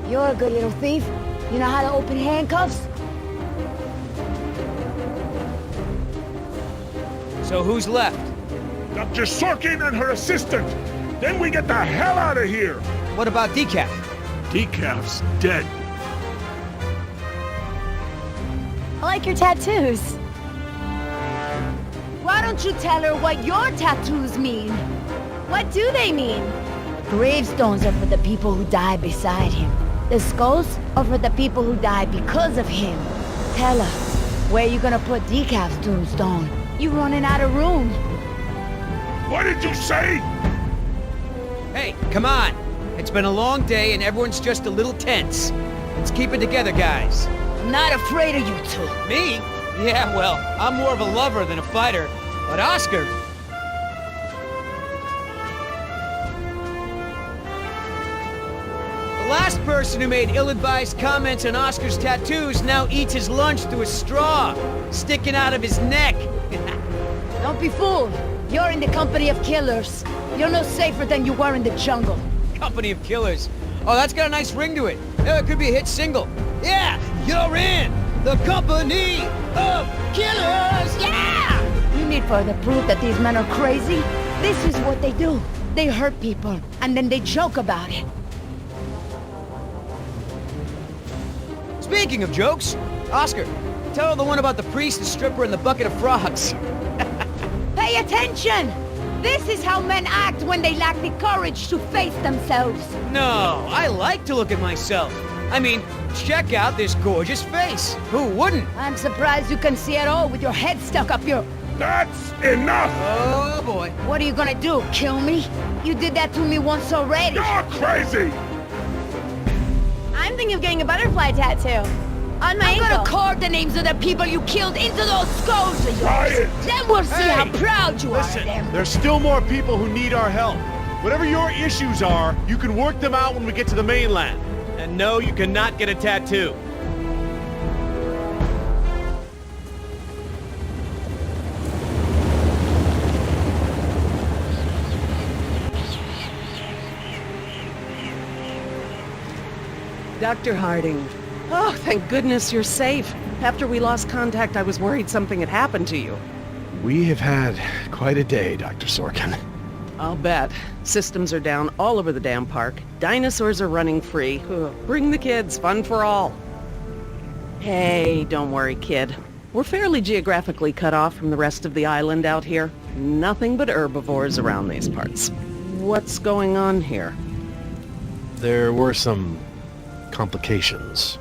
You're a good little thief. You know how to open handcuffs? So who's left? Dr. Sorkin and her assistant! Then we get the hell out of here! What about Decaf? Decaf's dead. I like your tattoos. Why don't you tell her what your tattoos mean? What do they mean? Gravestones are for the people who died beside him. The skulls are for the people who died because of him. Tell her, where you gonna put Decaf's tombstone? You running out of room. What did you say? Hey, come on! It's been a long day and everyone's just a little tense. Let's keep it together, guys. I'm not afraid of you two. Me? Yeah, well, I'm more of a lover than a fighter. But Oscar... The last person who made ill-advised comments on Oscar's tattoos now eats his lunch through a straw, sticking out of his neck. Don't be fooled. You're in the company of killers. You're no safer than you were in the jungle. Company of Killers. Oh, that's got a nice ring to it. It could be a hit single. Yeah, you're in the Company of Killers. Yeah! You need further proof that these men are crazy? This is what they do. They hurt people, and then they joke about it. Speaking of jokes, Oscar, tell her the one about the priest, the stripper, and the bucket of frogs. Pay attention! This is how men act when they lack the courage to face themselves. No, I like to look at myself. I mean, check out this gorgeous face. Who wouldn't? I'm surprised you can see at all with your head stuck up your... That's enough! Oh, boy. What are you gonna do, kill me? You did that to me once already. You're crazy! I'm thinking of getting a butterfly tattoo. On my I'm ankle. gonna carve the names of the people you killed into those skulls of Try yours. it. Then we'll see Hey, how proud you are of Listen, them. there's still more people who need our help. Whatever your issues are, you can work them out when we get to the mainland. And no, you cannot get a tattoo. Dr. Harding. Oh, thank goodness you're safe. After we lost contact, I was worried something had happened to you. We have had quite a day, Dr. Sorkin. I'll bet. Systems are down all over the damn park. Dinosaurs are running free. Ugh, bring the kids, fun for all. Hey, don't worry, kid. We're fairly geographically cut off from the rest of the island out here. Nothing but herbivores around these parts. What's going on here? There were some complications.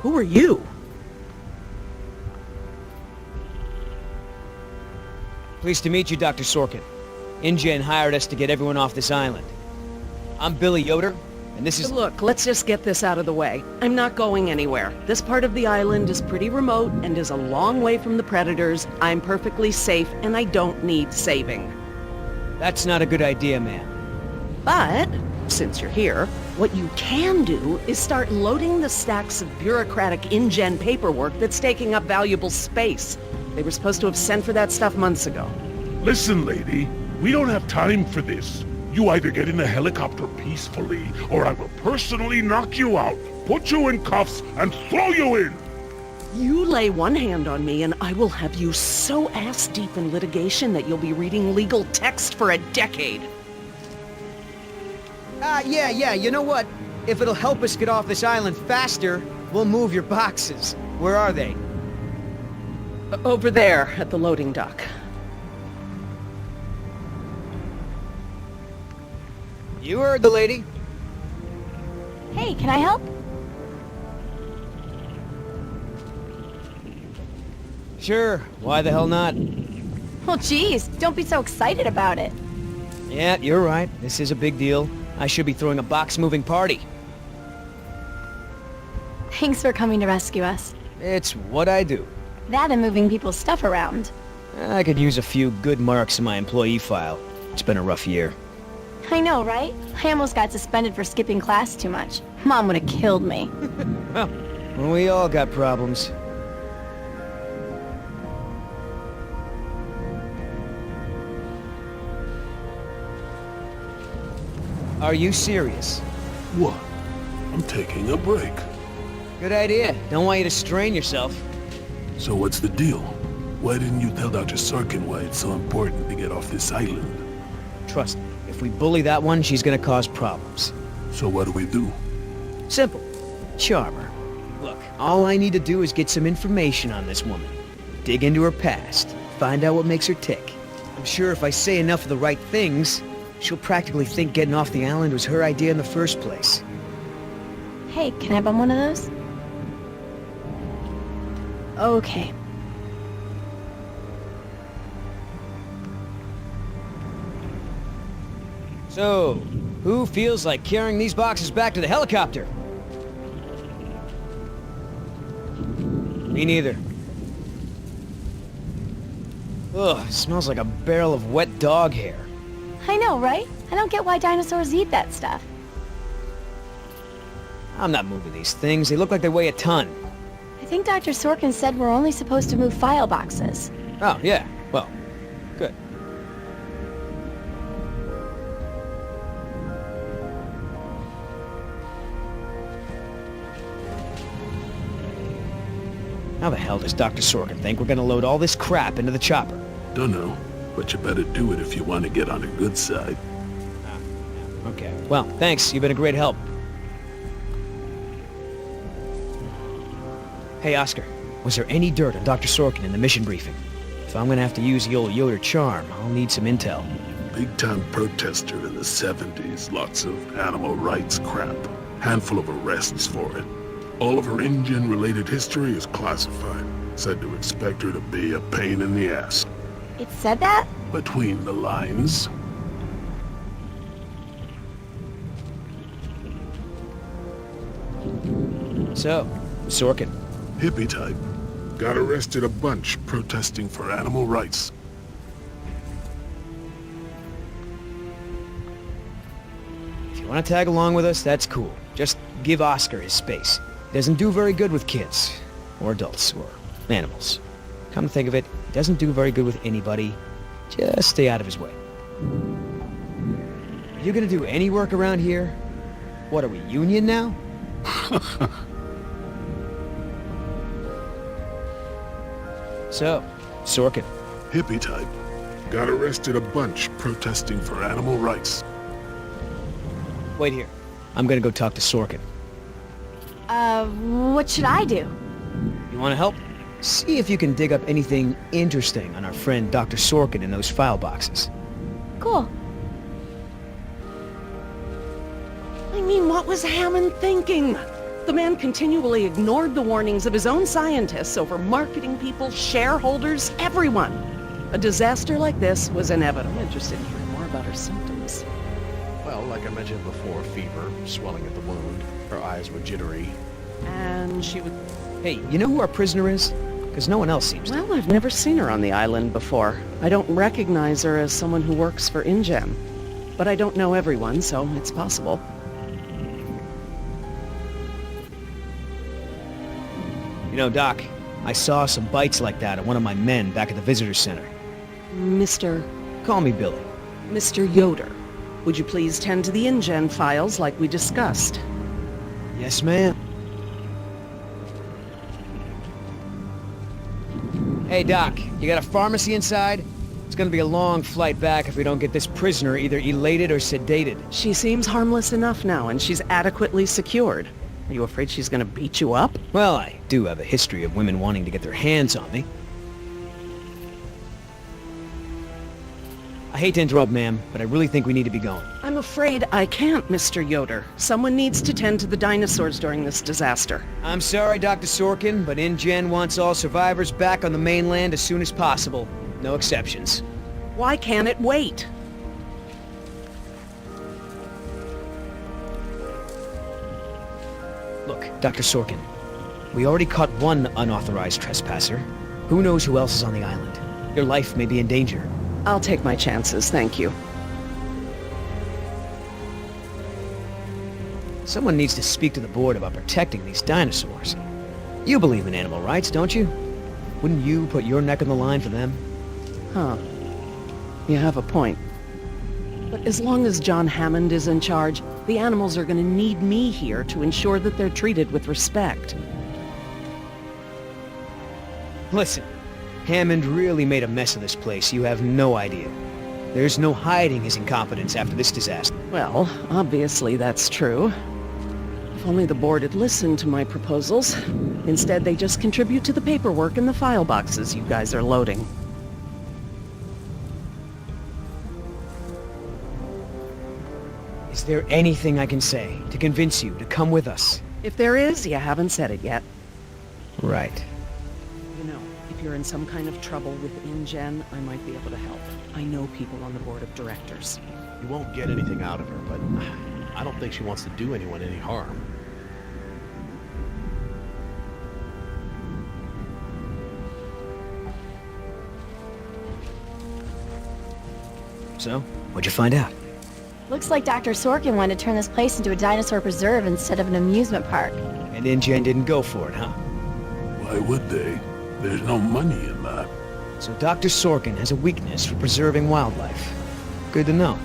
Who are you? Pleased to meet you, Dr. Sorkin. InGen hired us to get everyone off this island. I'm Billy Yoder, and this is... Look, let's just get this out of the way. I'm not going anywhere. This part of the island is pretty remote and is a long way from the predators. I'm perfectly safe, and I don't need saving. That's not a good idea, ma'am. But, since you're here, what you can do is start loading the stacks of bureaucratic InGen paperwork that's taking up valuable space. They were supposed to have sent for that stuff months ago. Listen, lady, we don't have time for this. You either get in a helicopter peacefully, or I will personally knock you out, put you in cuffs, and throw you in! You lay one hand on me and I will have you so ass-deep in litigation that you'll be reading legal text for a decade. Yeah, you know what? If it'll help us get off this island faster, we'll move your boxes. Where are they? Over there at the loading dock. You heard the lady. Hey, can I help? Sure, why the hell not? Well, geez, don't be so excited about it. Yeah, you're right. This is a big deal. I should be throwing a box-moving party. Thanks for coming to rescue us. It's what I do. That and moving people's stuff around. I could use a few good marks in my employee file. It's been a rough year. I know, right? I almost got suspended for skipping class too much. Mom would have killed me. Well, we all got problems. Are you serious? What? I'm taking a break. Good idea. Don't want you to strain yourself. So what's the deal? Why didn't you tell Dr. Sorkin why it's so important to get off this island? Trust me, if we bully that one, she's gonna cause problems. So what do we do? Simple. Charm her. Look, all I need to do is get some information on this woman. Dig into her past. Find out what makes her tick. I'm sure if I say enough of the right things, she'll practically think getting off the island was her idea in the first place. Hey, can I bum one of those? Okay. So, who feels like carrying these boxes back to the helicopter? Me neither. Ugh, smells like a barrel of wet dog hair. I know, right? I don't get why dinosaurs eat that stuff. I'm not moving these things. They look like they weigh a ton. I think Dr. Sorkin said we're only supposed to move file boxes. Oh, yeah. Well, good. How the hell does Dr. Sorkin think we're gonna load all this crap into the chopper? Dunno, but you better do it if you want to get on the good side. Okay. Well, thanks. You've been a great help. Hey, Oscar. Was there any dirt on Dr. Sorkin in the mission briefing? If I'm gonna have to use the old Yoder charm, I'll need some intel. Big-time protester in the 70s. Lots of animal rights crap. Handful of arrests for it. All of her InGen-related history is classified. Said to expect her to be a pain in the ass. It said that? Between the lines. So, Sorkin. Hippie type. Got arrested a bunch protesting for animal rights. If you want to tag along with us, that's cool. Just give Oscar his space. He doesn't do very good with kids. Or adults. Or animals. Come to think of it, he doesn't do very good with anybody. Just stay out of his way. Are you gonna do any work around here? What, are we union now? So, Sorkin. Hippie type. Got arrested a bunch protesting for animal rights. Wait here. I'm gonna go talk to Sorkin. What should I do? You wanna help? See if you can dig up anything interesting on our friend Dr. Sorkin in those file boxes. Cool. I mean, what was Hammond thinking? The man continually ignored the warnings of his own scientists over marketing people, shareholders, everyone. A disaster like this was inevitable. I'm interested in hearing more about her symptoms. Well, like I mentioned before, fever, swelling at the wound, her eyes were jittery. And she would... Hey, you know who our prisoner is? Because no one else seems to. Well, I've never seen her on the island before. I don't recognize her as someone who works for InGen. But I don't know everyone, so it's possible. You know, Doc, I saw some bites like that at one of my men back at the visitor center. Mr. Call me Billy. Mr. Yoder, would you please tend to the InGen files like we discussed? Yes, ma'am. Hey, Doc, you got a pharmacy inside? It's gonna be a long flight back if we don't get this prisoner either elated or sedated. She seems harmless enough now, and she's adequately secured. Are you afraid she's gonna beat you up? Well, I do have a history of women wanting to get their hands on me. I hate to interrupt, ma'am, but I really think we need to be going. I'm afraid I can't, Mr. Yoder. Someone needs to tend to the dinosaurs during this disaster. I'm sorry, Dr. Sorkin, but InGen wants all survivors back on the mainland as soon as possible. No exceptions. Why can't it wait? Look, Dr. Sorkin, we already caught one unauthorized trespasser. Who knows who else is on the island? Your life may be in danger. I'll take my chances, thank you. Someone needs to speak to the board about protecting these dinosaurs. You believe in animal rights, don't you? Wouldn't you put your neck on the line for them? Huh. You have a point. But as long as John Hammond is in charge, the animals are going to need me here to ensure that they're treated with respect. Listen, Hammond really made a mess of this place. You have no idea. There's no hiding his incompetence after this disaster. Well, obviously that's true. If only the board had listened to my proposals. Instead, they just contribute to the paperwork in the file boxes you guys are loading. Is there anything I can say to convince you to come with us? If there is, you haven't said it yet. Right. You know, if you're in some kind of trouble with InGen, I might be able to help. I know people on the board of directors. You won't get anything out of her, but I don't think she wants to do anyone any harm. So, what'd you find out? Looks like Dr. Sorkin wanted to turn this place into a dinosaur preserve instead of an amusement park. And InGen didn't go for it, huh? Why would they? There's no money in that. So Dr. Sorkin has a weakness for preserving wildlife. Good to know.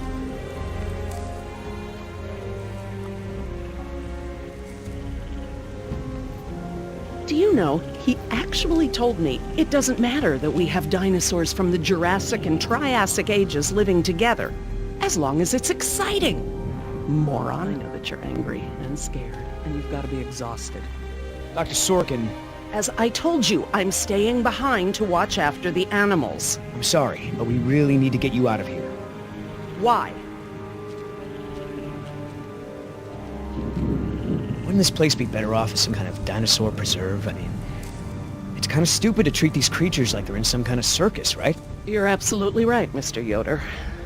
Do you know, he actually told me it doesn't matter that we have dinosaurs from the Jurassic and Triassic ages living together, as long as it's exciting. Moron, I know that you're angry and scared, and you've got to be exhausted. Dr. Sorkin, As I told you, I'm staying behind to watch after the animals. I'm sorry, but we really need to get you out of here. Why? Wouldn't this place be better off as some kind of dinosaur preserve? I mean, it's kind of stupid to treat these creatures like they're in some kind of circus, right? You're absolutely right, Mr. Yoder.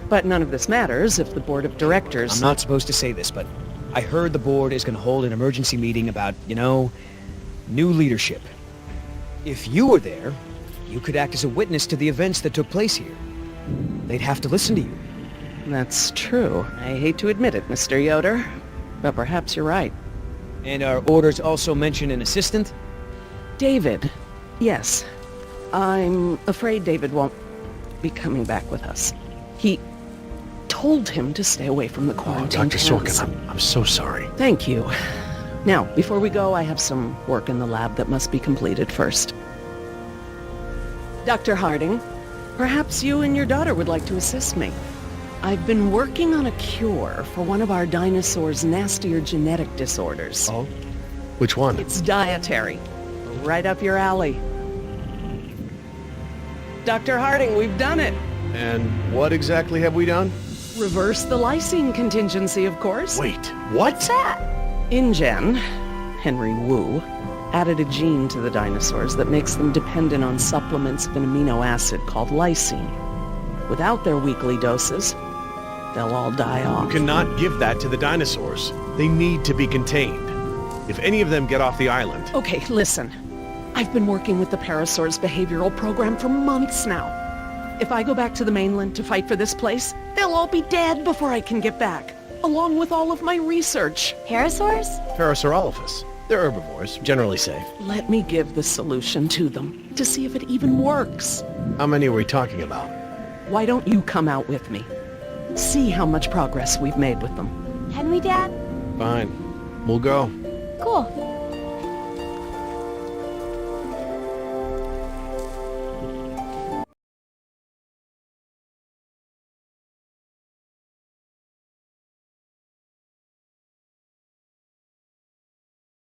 But none of this matters if the board of directors... I'm not supposed to say this, but I heard the board is going to hold an emergency meeting about, new leadership. If you were there, you could act as a witness to the events that took place here. They'd have to listen to you. That's true. I hate to admit it, Mr. Yoder, but perhaps you're right. And our orders also mention an assistant? David. Yes. I'm afraid David won't be coming back with us. He told him to stay away from the quarantine. Dr. Sorkin, I'm so sorry. Thank you. Now, before we go, I have some work in the lab that must be completed first. Dr. Harding, perhaps you and your daughter would like to assist me. I've been working on a cure for one of our dinosaurs' nastier genetic disorders. Oh? Which one? It's dietary. Right up your alley. Dr. Harding, we've done it. And what exactly have we done? Reverse the lysine contingency, of course. Wait, what? What's that? InGen, Henry Wu, added a gene to the dinosaurs that makes them dependent on supplements of an amino acid called lysine. Without their weekly doses, they'll all die off. You cannot give that to the dinosaurs. They need to be contained. If any of them get off the island... Okay, listen. I've been working with the Parasaur's behavioral program for months now. If I go back to the mainland to fight for this place, they'll all be dead before I can get back, along with all of my research. Parasaurs? Parasaurolophus. They're herbivores, generally safe. Let me give the solution to them, to see if it even works. How many are we talking about? Why don't you come out with me? See how much progress we've made with them. Henry, Dad? Fine. We'll go. Cool.